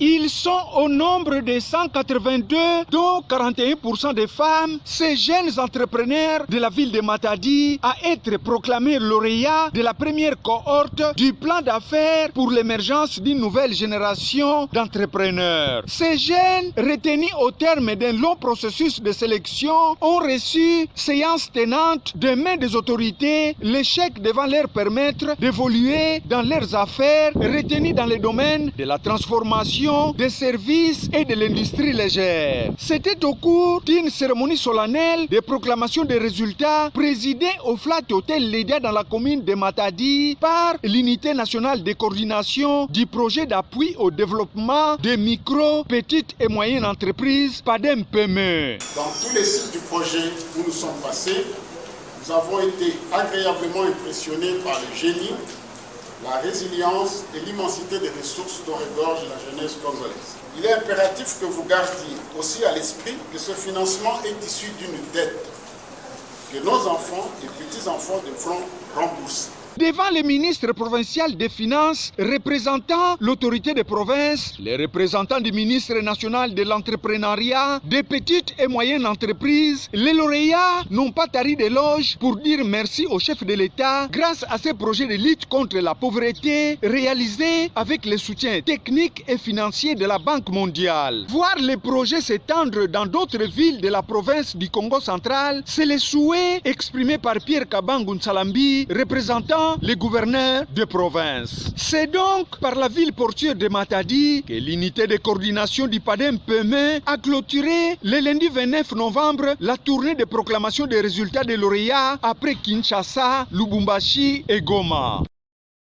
Ils sont au nombre de 182, dont 41% des femmes. Ces jeunes entrepreneurs de la ville de Matadi à être proclamés lauréats de la première cohorte du plan d'affaires pour l'émergence d'une nouvelle génération d'entrepreneurs. Ces jeunes, retenus au terme d'un long processus de sélection, ont reçu séance tenante de main des autorités, les chèques devant leur permettre d'évoluer dans leurs affaires retenues dans le domaine de la transformation, des services et de l'industrie légère. C'était au cours d'une cérémonie solennelle de proclamation des résultats présidée au Flat Hotel Lédia dans la commune de Matadi par l'unité nationale de coordination du projet d'appui au développement des micro, petites et moyennes entreprises PADEM-PME. Dans tous les sites du projet où nous sommes passés, nous avons été agréablement impressionnés par le génie, la résilience et l'immensité des ressources dont regorge la jeunesse congolaise. Il est impératif que vous gardiez aussi à l'esprit que ce financement est issu d'une dette que nos enfants et petits-enfants devront rembourser. Devant le ministre provincial des Finances, représentant l'autorité de province, les représentants du ministre national de l'entrepreneuriat, des petites et moyennes entreprises, les lauréats n'ont pas tari d'éloges pour dire merci au chef de l'État grâce à ces projets de lutte contre la pauvreté réalisés avec le soutien technique et financier de la Banque mondiale. Voir les projets s'étendre dans d'autres villes de la province du Congo central, c'est le souhait exprimé par Pierre Kabangu Nsalambi, représentant le gouverneur de province. C'est donc par la ville portuaire de Matadi que l'unité de coordination du PADEM-PME a clôturé le lundi 29 novembre la tournée de proclamation des résultats des lauréats après Kinshasa, Lubumbashi et Goma.